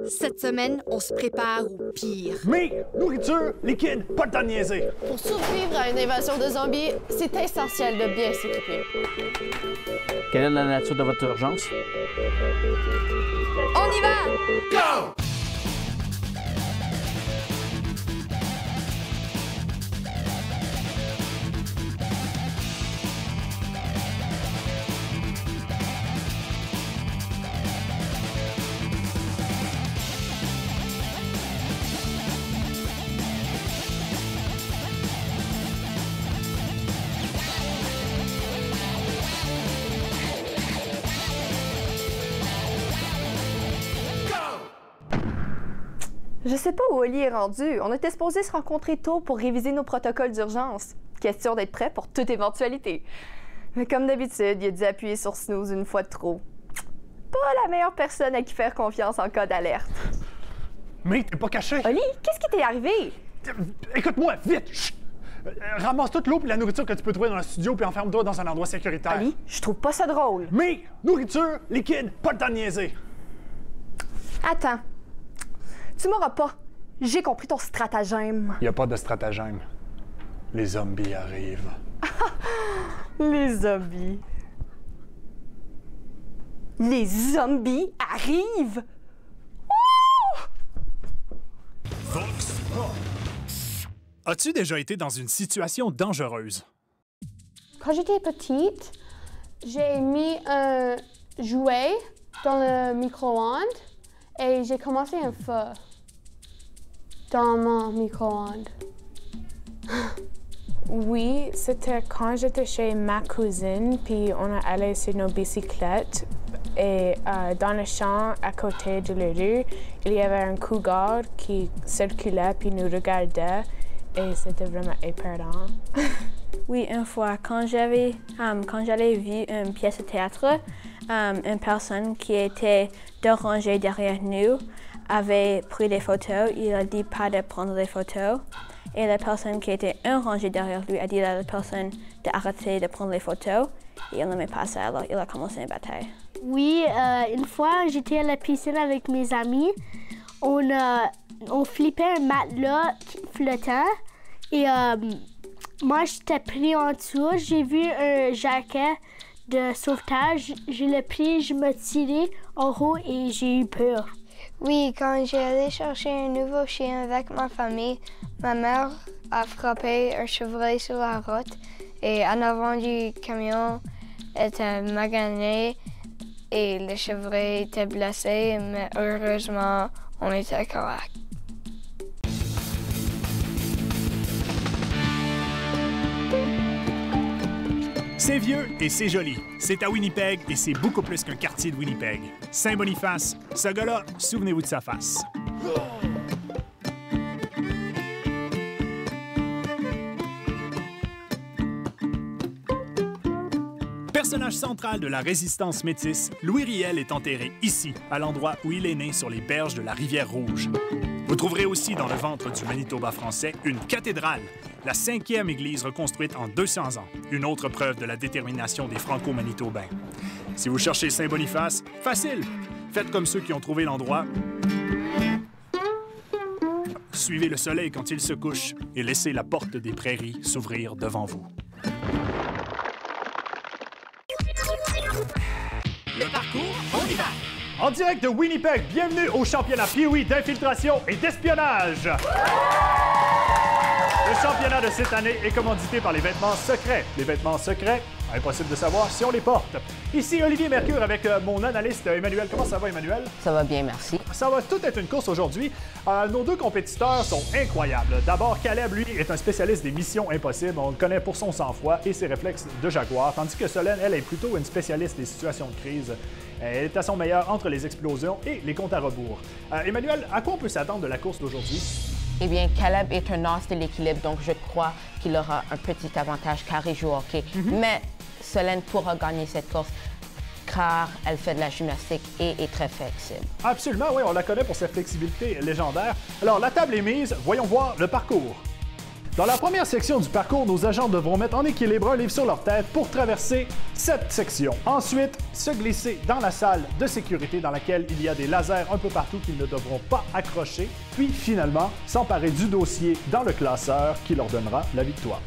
Cette semaine, on se prépare au pire. Mais, nourriture, liquide, pas le temps de niaiser. Pour survivre à une invasion de zombies, c'est essentiel de bien s'équiper. Quelle est la nature de votre urgence? On y va! Go! Je sais pas où Oli est rendu. On était supposé se rencontrer tôt pour réviser nos protocoles d'urgence. Question d'être prêt pour toute éventualité. Mais comme d'habitude, il a dû appuyer sur snooze une fois de trop. Pas la meilleure personne à qui faire confiance en cas d'alerte. Mais t'es pas caché. Oli, qu'est-ce qui t'est arrivé? Écoute-moi, vite! Chut! Ramasse toute l'eau et la nourriture que tu peux trouver dans le studio puis enferme-toi dans un endroit sécuritaire. Oli, je trouve pas ça drôle. Mais, nourriture, liquide, pas le temps de niaiser. Attends. Tu m'auras pas. J'ai compris ton stratagème. Y a pas de stratagème. Les zombies arrivent. Les zombies. Les zombies arrivent? As-tu déjà été dans une situation dangereuse? Quand j'étais petite, j'ai mis un jouet dans le micro-ondes et j'ai commencé un feu dans mon micro-ondes. Oui, c'était quand j'étais chez ma cousine, puis on est allé sur nos bicyclettes. Et dans le champ à côté de la rue, il y avait un cougar qui circulait puis nous regardait. Et c'était vraiment épeurant. Oui, une fois, quand j'avais vu une pièce de théâtre, une personne qui était de rangée derrière nous avait pris des photos. Il a dit pas de prendre des photos. Et la personne qui était une rangée derrière lui a dit à la personne d'arrêter de prendre les photos. Et il n'aimait pas ça, alors il a commencé une bataille. Oui, une fois, j'étais à la piscine avec mes amis. On flippait un matelas flottant et moi, j'étais pris en dessous. J'ai vu un jacket de sauvetage. Je l'ai pris, je me tirais en haut et j'ai eu peur. Oui, quand j'ai allé chercher un nouveau chien avec ma famille, ma mère a frappé un chevreuil sur la route et en avant du camion était magané et le chevreuil était blessé, mais heureusement, on était correct. C'est vieux et c'est joli. C'est à Winnipeg et c'est beaucoup plus qu'un quartier de Winnipeg. Saint-Boniface, ce gars-là, souvenez-vous de sa face. Personnage central de la résistance métisse, Louis Riel est enterré ici, à l'endroit où il est né sur les berges de la rivière Rouge. Vous trouverez aussi dans le ventre du Manitoba français une cathédrale, la 5e église reconstruite en 200 ans, une autre preuve de la détermination des Franco-Manitobains. Si vous cherchez Saint-Boniface, facile! Faites comme ceux qui ont trouvé l'endroit. Suivez le soleil quand il se couche et laissez la porte des prairies s'ouvrir devant vous. Le parcours, on y va! En direct de Winnipeg, bienvenue au championnat Pee-Wee d'infiltration et d'espionnage! Le championnat de cette année est commandité par les vêtements secrets. Les vêtements secrets, impossible de savoir si on les porte. Ici Olivier Mercure avec mon analyste Emmanuel. Comment ça va, Emmanuel? Ça va bien, merci. Ça va tout être une course aujourd'hui. Nos deux compétiteurs sont incroyables. D'abord, Caleb, lui, est un spécialiste des missions impossibles. On le connaît pour son sang-froid et ses réflexes de jaguar, tandis que Solène, elle, est plutôt une spécialiste des situations de crise. Elle est à son meilleur entre les explosions et les comptes à rebours. Emmanuel, à quoi on peut s'attendre de la course d'aujourd'hui? Eh bien, Caleb est un as de l'équilibre, donc je crois qu'il aura un petit avantage car il joue au hockey. Mais Solène pourra gagner cette course car elle fait de la gymnastique et est très flexible. Absolument, oui, on la connaît pour sa flexibilité légendaire. Alors, la table est mise, voyons voir le parcours. Dans la première section du parcours, nos agents devront mettre en équilibre un livre sur leur tête pour traverser cette section. Ensuite, se glisser dans la salle de sécurité dans laquelle il y a des lasers un peu partout qu'ils ne devront pas accrocher. Puis finalement, s'emparer du dossier dans le classeur qui leur donnera la victoire.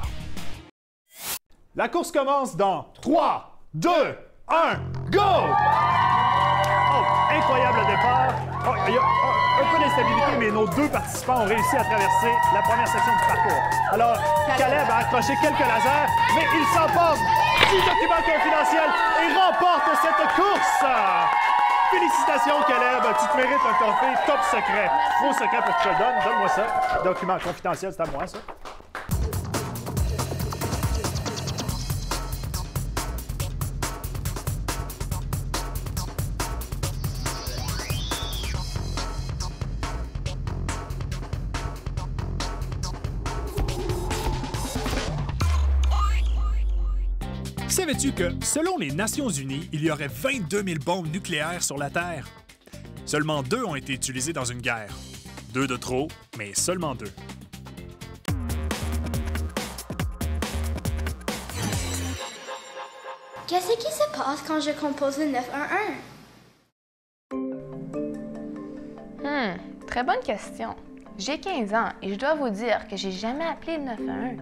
La course commence dans 3, 2, 1, go! Oh, incroyable départ. Oh, il y a un peu d'instabilité, mais nos deux participants ont réussi à traverser la première section du parcours. Alors, Caleb a accroché quelques lasers, mais il s'empare du document confidentiel et remporte cette course! Félicitations, Caleb! Tu te mérites un trophée top secret. Trop secret pour que je te le donne. Donne-moi ça. Document confidentiel, c'est à moi, ça. Savais-tu que, selon les Nations unies, il y aurait 22 000 bombes nucléaires sur la Terre? Seulement 2 ont été utilisées dans une guerre. 2 de trop, mais seulement 2. Qu'est-ce qui se passe quand je compose le 911? Très bonne question. J'ai 15 ans et je dois vous dire que j'ai jamais appelé le 911.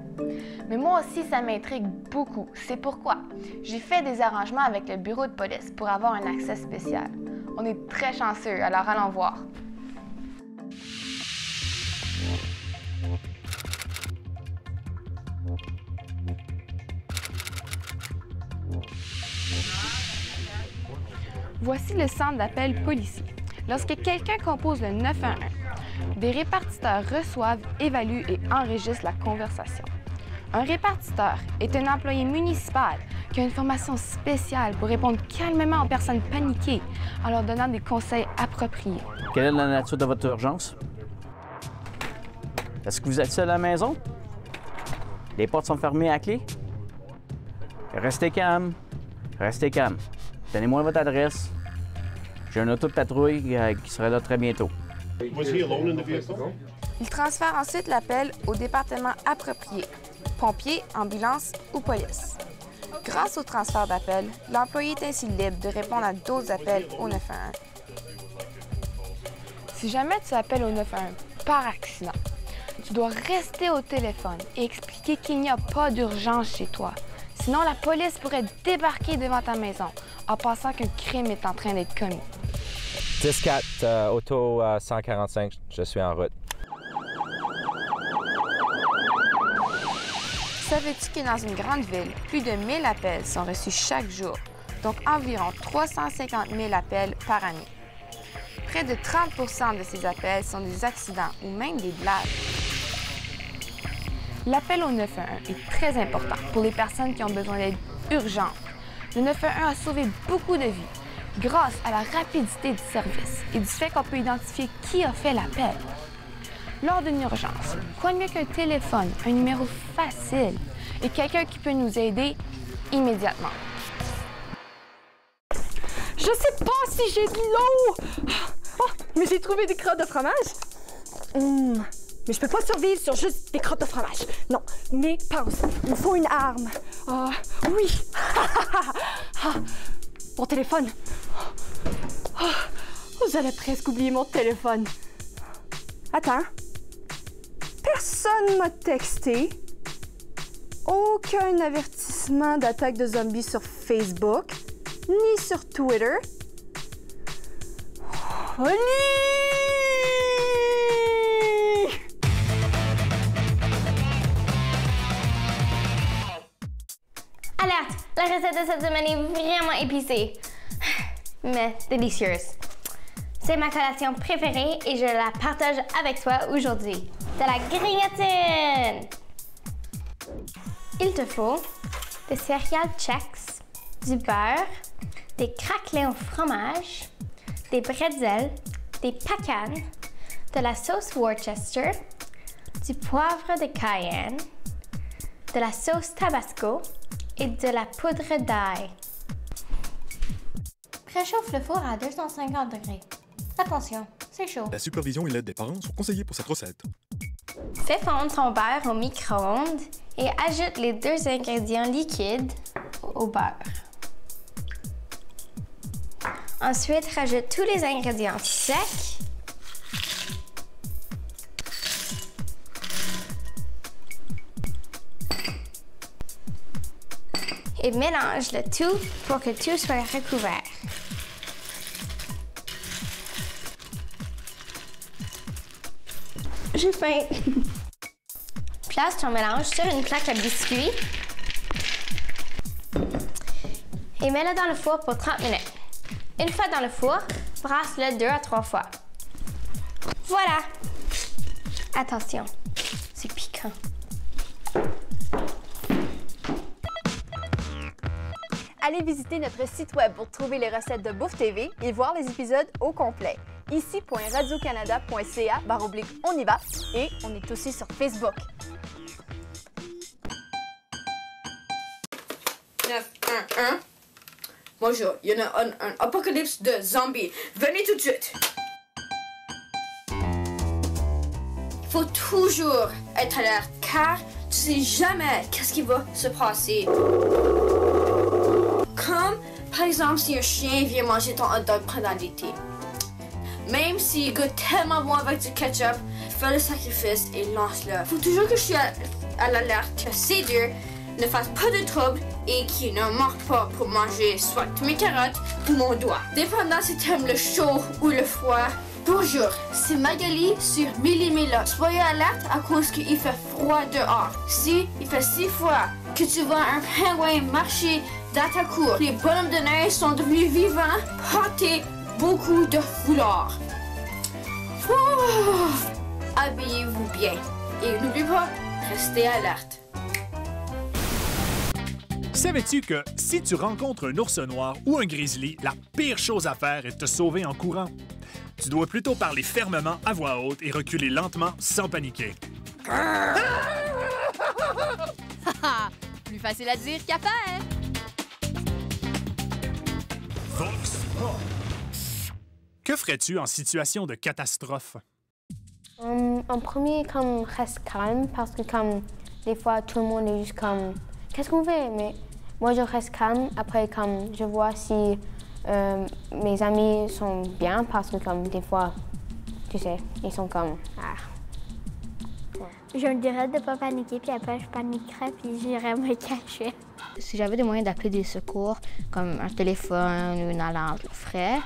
Mais moi aussi, ça m'intrigue beaucoup. C'est pourquoi j'ai fait des arrangements avec le bureau de police pour avoir un accès spécial. On est très chanceux, alors allons voir. Voici le centre d'appel policier. Lorsque quelqu'un compose le 911, des répartiteurs reçoivent, évaluent et enregistrent la conversation. Un répartiteur est un employé municipal qui a une formation spéciale pour répondre calmement aux personnes paniquées en leur donnant des conseils appropriés. Quelle est la nature de votre urgence? Est-ce que vous êtes seul à la maison? Les portes sont fermées à clé? Restez calme. Restez calme. Donnez-moi votre adresse. J'ai un auto de patrouille qui sera là très bientôt. Il transfère ensuite l'appel au département approprié, pompiers, ambulance ou police. Grâce au transfert d'appel, l'employé est ainsi libre de répondre à d'autres appels au 911. Si jamais tu appelles au 911 par accident, tu dois rester au téléphone et expliquer qu'il n'y a pas d'urgence chez toi. Sinon, la police pourrait débarquer devant ta maison en pensant qu'un crime est en train d'être commis. 10-4, auto 145, je suis en route. Savais-tu que dans une grande ville, plus de 1000 appels sont reçus chaque jour, donc environ 350 000 appels par année? Près de 30 de ces appels sont des accidents ou même des blagues. L'appel au 911 est très important pour les personnes qui ont besoin d'aide urgente. Le 911 a sauvé beaucoup de vies grâce à la rapidité du service et du fait qu'on peut identifier qui a fait l'appel. Lors d'une urgence, quoi de mieux qu'un téléphone, un numéro facile et quelqu'un qui peut nous aider immédiatement. Je sais pas si j'ai de l'eau! Oh, mais j'ai trouvé des crottes de fromage! Mais je peux pas survivre sur juste des crottes de fromage. Non, mais pense, il me faut une arme. Oui! Mon téléphone! J'allais presque oublier mon téléphone. Attends. Personne m'a texté. Aucun avertissement d'attaque de zombies sur Facebook, ni sur Twitter. Oli! Alerte! La recette de cette semaine est vraiment épicée, mais délicieuse. C'est ma collation préférée et je la partage avec toi aujourd'hui. De la grignotine! Il te faut des céréales Chex, du beurre, des craquelins au fromage, des bretzels, des pecans, de la sauce Worcester, du poivre de Cayenne, de la sauce Tabasco et de la poudre d'ail. Préchauffe le four à 250 degrés. Attention, c'est chaud. La supervision et l'aide des parents sont conseillés pour cette recette. Fais fondre ton beurre au micro-ondes et ajoute les 2 ingrédients liquides au beurre. Ensuite, rajoute tous les ingrédients secs. Et mélange le tout pour que tout soit recouvert. J'ai faim. Place ton mélange sur une plaque à biscuits et mets-le dans le four pour 30 minutes. Une fois dans le four, brasse-le 2 à 3 fois. Voilà! Attention, c'est piquant. Allez visiter notre site web pour trouver les recettes de Bouffe TV et voir les épisodes au complet. ici.radiocanada.ca/on y va et on est aussi sur Facebook. 911. Bonjour, il y a un apocalypse de zombies. Venez tout de suite. Faut toujours être alerte car tu sais jamais qu'est-ce qui va se passer. Comme par exemple si un chien vient manger ton hot dog pendant l'été. Même s'il goûte tellement bon avec du ketchup, fais le sacrifice et lance-le. Faut toujours que je sois à l'alerte que ces deux ne fassent pas de trouble et qu'ils ne mordent pas pour manger soit mes carottes ou mon doigt. Dépendant si t'aimes le chaud ou le froid. Bonjour, c'est Magali sur Millimilla. Soyez alerte à cause qu'il fait froid dehors. Si il fait 6 fois que tu vois un pingouin marcher dans ta cour, les bonhommes de neige sont devenus vivants, portez beaucoup de foulards. Habillez-vous bien et n'oubliez pas, restez alerte. Savais-tu que si tu rencontres un ours noir ou un grizzly, la pire chose à faire est de te sauver en courant? Tu dois plutôt parler fermement à voix haute et reculer lentement sans paniquer. Plus facile à dire qu'à faire. Vox Pop. Que ferais-tu en situation de catastrophe? En premier, comme reste calme parce que comme des fois tout le monde est juste comme qu'est-ce qu'on fait? Mais moi je reste calme. Après comme je vois si mes amis sont bien parce que comme des fois, tu sais, ils sont comme Je me dirais de ne pas paniquer, puis après je paniquerais, puis j'irais me cacher. Si j'avais des moyens d'appeler des secours, comme un téléphone ou une alarme, je le ferais.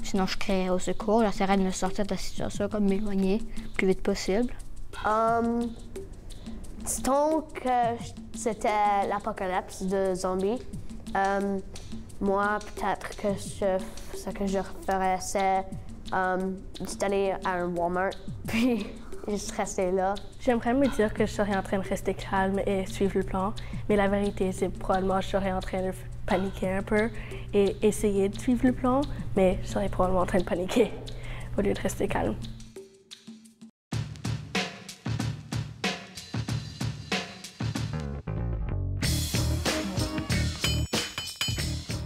Sinon, je crierais au secours. J'essaierais de me sortir de la situation, comme m'éloigner le plus vite possible. Disons que c'était l'apocalypse de zombies. Moi, peut-être que ce que je ferais, c'est d'aller à un Walmart, puis juste rester là. J'aimerais me dire que je serais en train de rester calme et suivre le plan, mais la vérité, c'est probablement que je serais en train de paniquer un peu et essayer de suivre le plan, mais je serais probablement en train de paniquer au lieu de rester calme.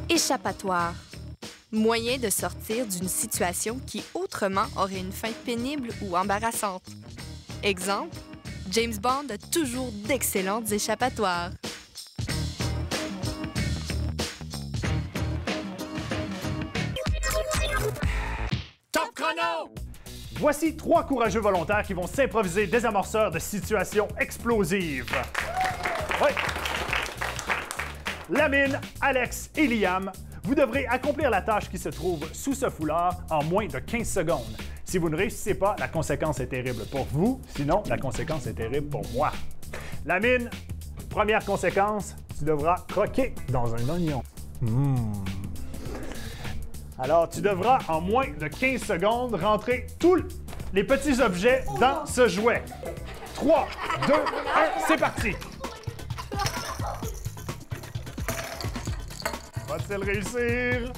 Échappatoire. Moyen de sortir d'une situation qui autrement aurait une fin pénible ou embarrassante. Exemple, James Bond a toujours d'excellentes échappatoires. Top chrono! Voici 3 courageux volontaires qui vont s'improviser désamorceurs de situations explosives. Oui. Lamine, Alex et Liam, vous devrez accomplir la tâche qui se trouve sous ce foulard en moins de 15 secondes. Si vous ne réussissez pas, la conséquence est terrible pour vous. Sinon, la conséquence est terrible pour moi. Lamine, première conséquence, tu devras croquer dans un oignon. Alors, tu devras en moins de 15 secondes rentrer tous les petits objets dans ce jouet. 3, 2, 1, c'est parti! Va-t-il réussir?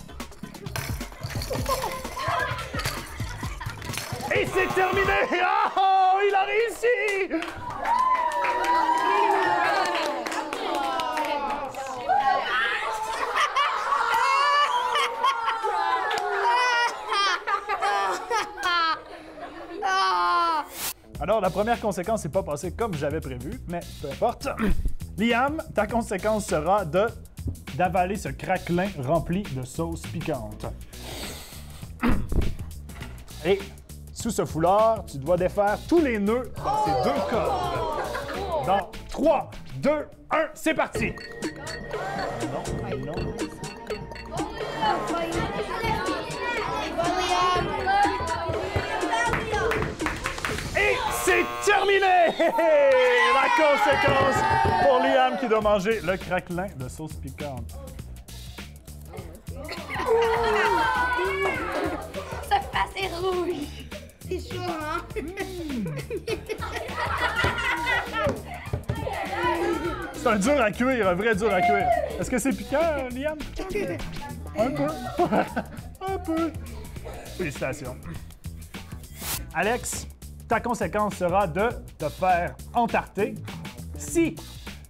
Et c'est terminé! Oh, il a réussi! Alors, la première conséquence n'est pas passée comme j'avais prévu, mais peu importe. Liam, ta conséquence sera d'avaler ce craquelin rempli de sauce piquante. Et sous ce foulard, tu dois défaire tous les nœuds dans ces deux cordes. Dans 3, 2, 1, c'est parti! Non. Et c'est terminé! La conséquence pour Liam qui doit manger le craquelin de sauce piquante. Ça fait assez rouge. C'est chaud, hein? C'est un dur à cuire, un vrai dur à cuire. Est-ce que c'est piquant, Liam? Un peu. Un peu. Félicitations. Alex, ta conséquence sera de te faire entarter si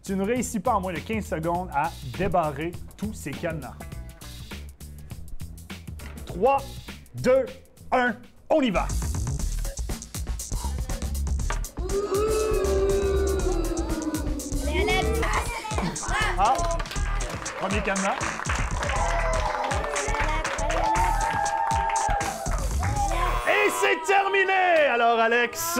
tu ne réussis pas en moins de 15 secondes à débarrer tous ces cadenas. 3, 2, 1, on y va! Ah! Premier cadenas. Et c'est terminé! Alors, Alex...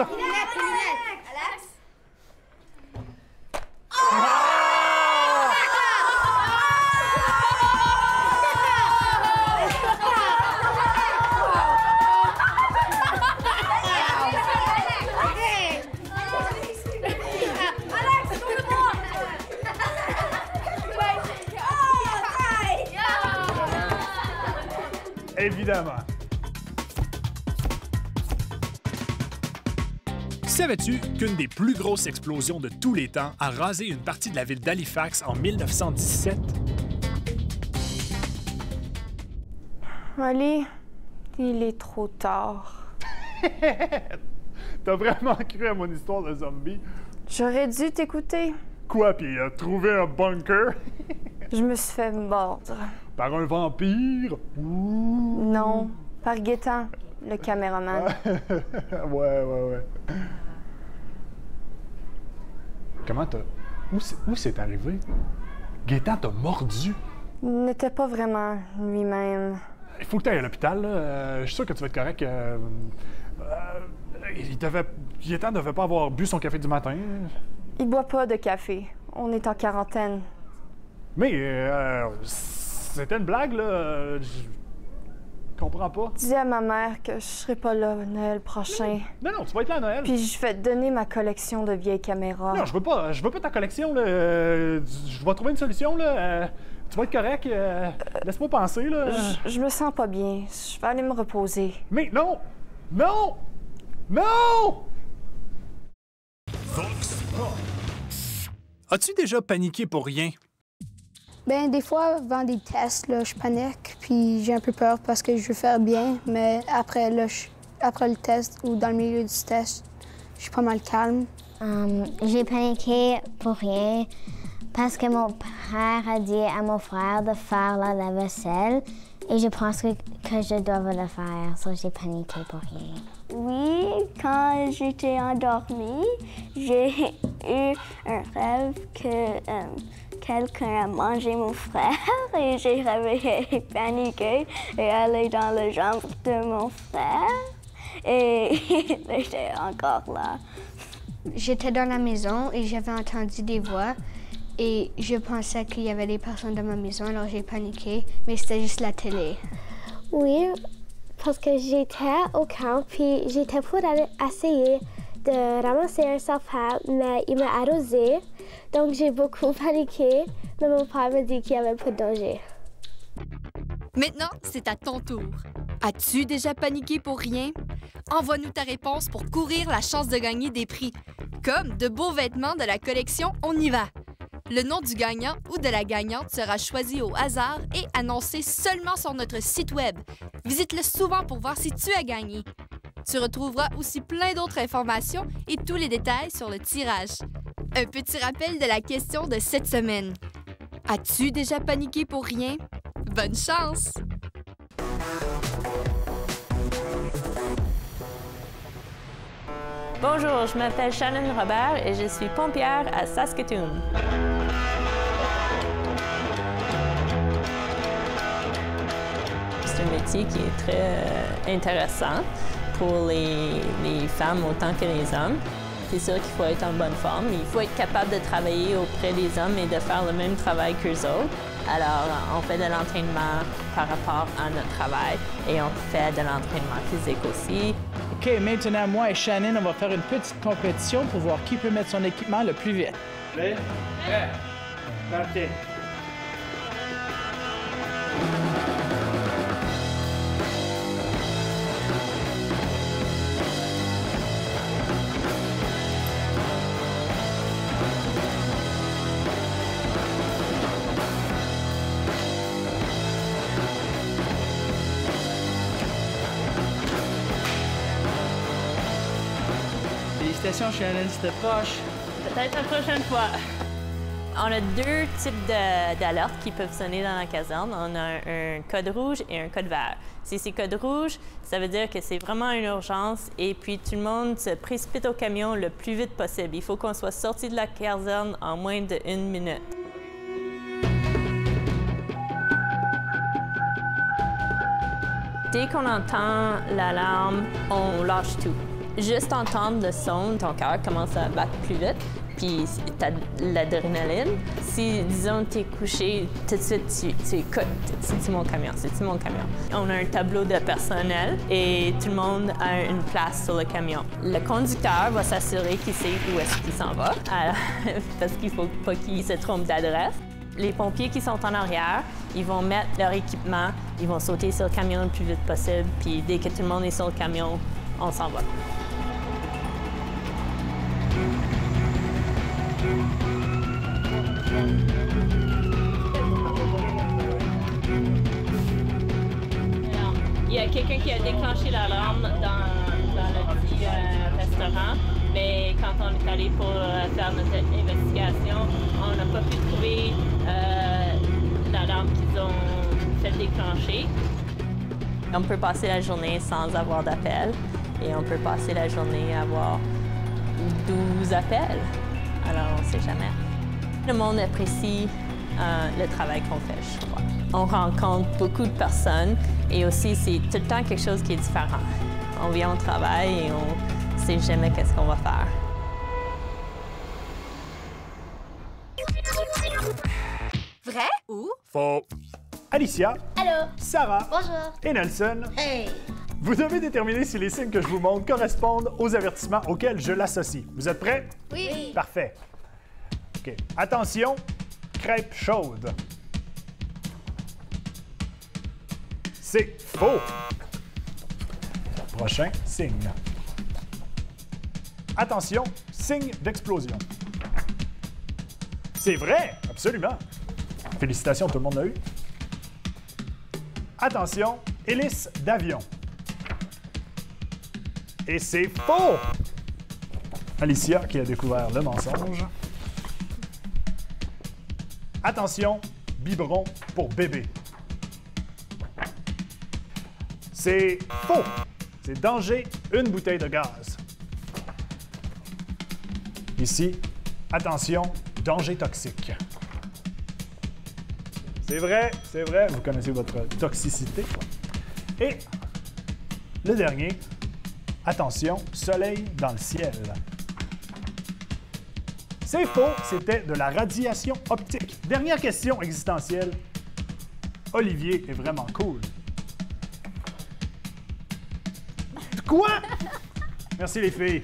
Évidemment. Savais-tu qu'une des plus grosses explosions de tous les temps a rasé une partie de la ville d'Halifax en 1917? Ali, il est trop tard. T'as vraiment cru à mon histoire de zombie? J'aurais dû t'écouter. Quoi, puis trouver un bunker? Je me suis fait mordre. Par un vampire? Ouh. Non, par Gaétan, le caméraman. Ouais. Comment t'as... Où c'est arrivé? Gaétan t'a mordu? Il n'était pas vraiment lui-même. Il faut que tu ailles à l'hôpital, là. Je suis sûr que tu vas être correct. Gaétan ne devait pas avoir bu son café du matin. Il boit pas de café. On est en quarantaine. Mais, c'était une blague, là. Je comprends pas. Dis à ma mère que je serai pas là Noël prochain. Non, tu vas être là à Noël. Puis je vais te donner ma collection de vieilles caméras. Non, je veux pas ta collection, là. Je vais trouver une solution, là. Tu vas être correct. Laisse-moi penser, là. Je me sens pas bien. Je vais aller me reposer. Mais non! Non! Non! As-tu déjà paniqué pour rien? Ben des fois, avant des tests, là, je panique, puis j'ai un peu peur parce que je veux faire bien, mais après, là, après le test ou dans le milieu du test, je suis pas mal calme. J'ai paniqué pour rien parce que mon père a dit à mon frère de faire la vaisselle et je pense que je dois le faire, donc j'ai paniqué pour rien. Oui, quand j'étais endormie, j'ai eu un rêve que quelqu'un a mangé mon frère et j'ai réveillé paniqué et allé dans la chambre de mon frère et il était encore là. J'étais dans la maison et j'avais entendu des voix et je pensais qu'il y avait des personnes dans ma maison, alors j'ai paniqué, mais c'était juste la télé. Oui, parce que j'étais au camp puis j'étais pour essayer de ramasser un sapin, mais il m'a arrosé, donc j'ai beaucoup paniqué, mais mon père m'a dit qu'il n'y avait pas de danger. Maintenant, c'est à ton tour. As-tu déjà paniqué pour rien? Envoie-nous ta réponse pour courir la chance de gagner des prix, comme de beaux vêtements de la collection On y va. Le nom du gagnant ou de la gagnante sera choisi au hasard et annoncé seulement sur notre site web. Visite-le souvent pour voir si tu as gagné. Tu retrouveras aussi plein d'autres informations et tous les détails sur le tirage. Un petit rappel de la question de cette semaine. As-tu déjà paniqué pour rien? Bonne chance! Bonjour, je m'appelle Shannon Robert et je suis pompière à Saskatoon. C'est un métier qui est très intéressant pour les femmes autant que les hommes. C'est sûr qu'il faut être en bonne forme. Il faut être capable de travailler auprès des hommes et de faire le même travail qu'eux autres. Alors, on fait de l'entraînement par rapport à notre travail et on fait de l'entraînement physique aussi. OK, maintenant, moi et Shannon, on va faire une petite compétition pour voir qui peut mettre son équipement le plus vite. Prêt? Prêt. Partez. Félicitations, Shannon, c'était proche. Peut-être la prochaine fois. On a deux types d'alertes qui peuvent sonner dans la caserne. On a un code rouge et un code vert. Si c'est code rouge, ça veut dire que c'est vraiment une urgence et puis tout le monde se précipite au camion le plus vite possible. Il faut qu'on soit sorti de la caserne en moins d'1 minute. Dès qu'on entend l'alarme, on lâche tout. Juste entendre le son, ton cœur commence à battre plus vite, puis t'as de l'adrénaline. Si, disons, t'es couché, tout de suite, tu écoutes, c'est-tu mon camion, c'est-tu mon camion? On a un tableau de personnel et tout le monde a une place sur le camion. Le conducteur va s'assurer qu'il sait où est-ce qu'il s'en va, parce qu'il faut pas qu'il se trompe d'adresse. Les pompiers qui sont en arrière, ils vont mettre leur équipement, ils vont sauter sur le camion le plus vite possible, puis dès que tout le monde est sur le camion, on s'en va. Il y a quelqu'un qui a déclenché l'alarme dans le petit restaurant, mais quand on est allé pour faire notre investigation, on n'a pas pu trouver l'alarme qu'ils ont fait déclencher. On peut passer la journée sans avoir d'appel et on peut passer la journée à avoir 12 appels. Alors, on ne sait jamais. Le monde apprécie le travail qu'on fait, je crois. On rencontre beaucoup de personnes et aussi, c'est tout le temps quelque chose qui est différent. On vient au travail et on ne sait jamais qu'est-ce qu'on va faire. Vrai ou Faux. Alicia. Allô. Sarah. Bonjour. Et Nelson. Hey. Vous devez déterminer si les signes que je vous montre correspondent aux avertissements auxquels je l'associe. Vous êtes prêts? Oui. Parfait. OK. Attention, crêpe chaude. C'est faux. Prochain signe. Attention, signe d'explosion. C'est vrai, absolument. Félicitations, tout le monde l'a eu. Attention, hélice d'avion. Et c'est faux! Alicia qui a découvert le mensonge. Attention, biberon pour bébé. C'est faux! C'est danger, une bouteille de gaz. Ici, attention, danger toxique. C'est vrai, vous connaissez votre toxicité. Et le dernier, attention, soleil dans le ciel. C'est faux, c'était de la radiation optique. Dernière question existentielle. Olivier est vraiment cool. Quoi? Merci les filles.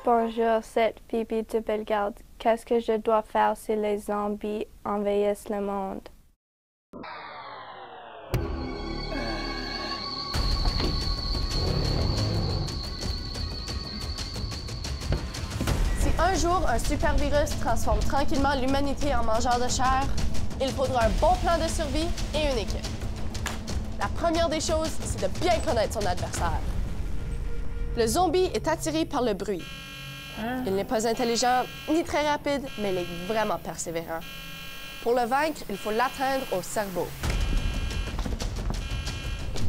Bonjour, c'est Phoebe de Bellegarde. Qu'est-ce que je dois faire si les zombies envahissent le monde? Si un jour un super virus transforme tranquillement l'humanité en mangeur de chair, il faudra un bon plan de survie et une équipe. La première des choses, c'est de bien connaître son adversaire. Le zombie est attiré par le bruit. Il n'est pas intelligent ni très rapide, mais il est vraiment persévérant. Pour le vaincre, il faut l'atteindre au cerveau.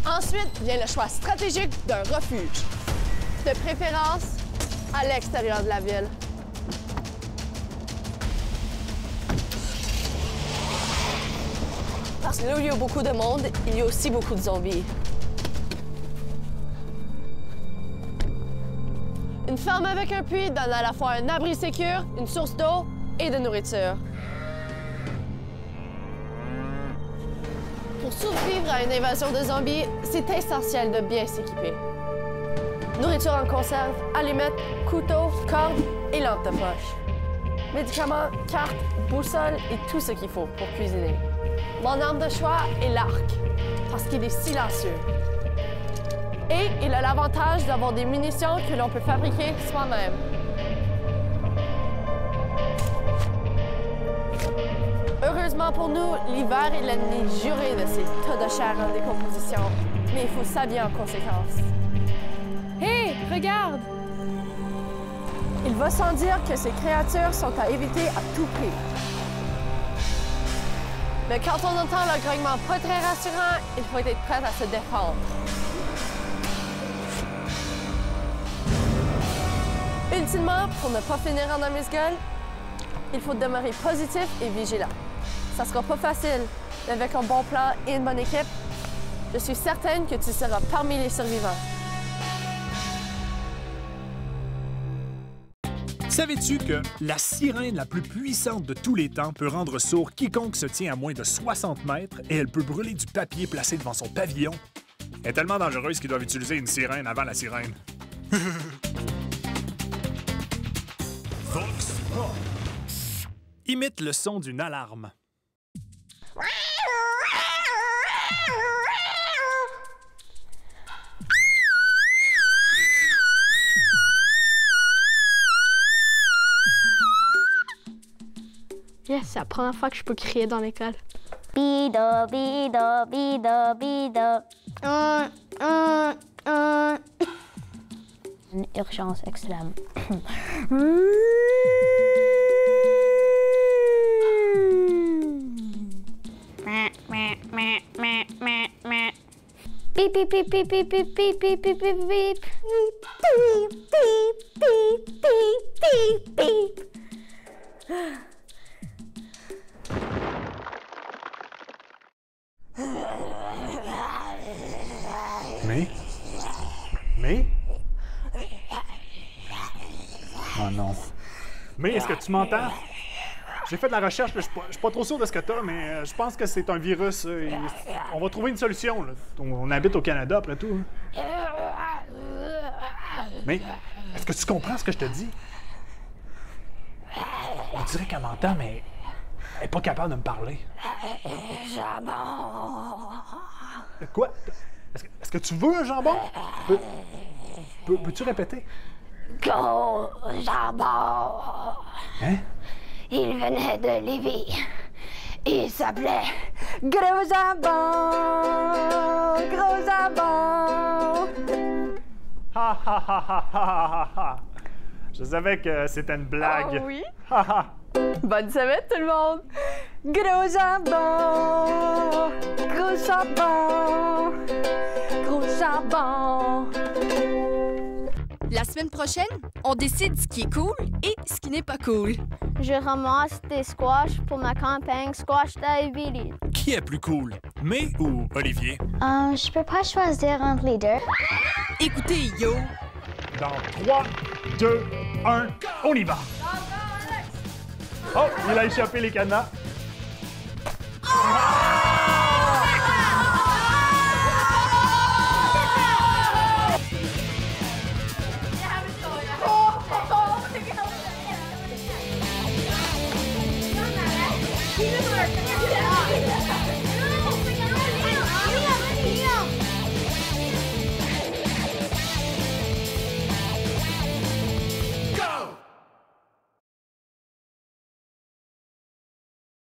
Ensuite vient le choix stratégique d'un refuge. De préférence, à l'extérieur de la ville. Parce que là où il y a beaucoup de monde, il y a aussi beaucoup de zombies. Une ferme avec un puits donne à la fois un abri sécure, une source d'eau et de nourriture. Pour survivre à une invasion de zombies, c'est essentiel de bien s'équiper. Nourriture en conserve, allumettes, couteaux, cordes et lampe de poche. Médicaments, cartes, boussole et tout ce qu'il faut pour cuisiner. Mon arme de choix est l'arc, parce qu'il est silencieux. Et il a l'avantage d'avoir des munitions que l'on peut fabriquer soi-même. Heureusement pour nous, l'hiver est l'ennemi juré de ces tas de chair en décomposition, mais il faut s'habiller en conséquence. Hé, regarde! Il va sans dire que ces créatures sont à éviter à tout prix. Mais quand on entend le grognement pas très rassurant, il faut être prêt à se défendre. Ultimement, pour ne pas finir en amuse-gueule, il faut demeurer positif et vigilant. Ça sera pas facile, mais avec un bon plan et une bonne équipe, je suis certaine que tu seras parmi les survivants. Savais-tu que la sirène la plus puissante de tous les temps peut rendre sourd quiconque se tient à moins de 60 mètres et elle peut brûler du papier placé devant son pavillon? Elle est tellement dangereuse qu'ils doivent utiliser une sirène avant la sirène. Vox Pop. Imite le son d'une alarme. Yes, c'est la première fois que je peux crier dans l'école. Bido, bido, bido, bido. Une urgence extrême. Beep, beep, beep, beep, beep, beep, beep, beep, beep, beep, beep. Beep, beep, beep, beep, beep, beep. Mais? Oh non. Mais est-ce que tu m'entends? J'ai fait de la recherche, je suis pas trop sûr de ce que t'as, mais je pense que c'est un virus. On va trouver une solution. Là. On habite au Canada, après tout. Mais est-ce que tu comprends ce que je te dis? On dirait qu'elle m'entend, mais elle n'est pas capable de me parler. Quoi? Est-ce que tu veux un jambon? Peux-tu répéter? Gros jambon. Hein? Il venait de Lévis. Il s'appelait Gros Jambon. Gros Jambon. Ha ha ha ha ha ha. Je savais que c'était une blague. Oh oui? Ha ha. Bonne semaine tout le monde! Gros jambon! Gros jambon! Gros jambon! La semaine prochaine, on décide ce qui est cool et ce qui n'est pas cool. Je ramasse des squash pour ma campagne Squash Diabetes. Qui est plus cool, May ou Olivier? Je peux pas choisir entre les deux. Écoutez, yo! Dans 3, 2, 1, on y va! Oh, il a échappé les cadenas. Oh!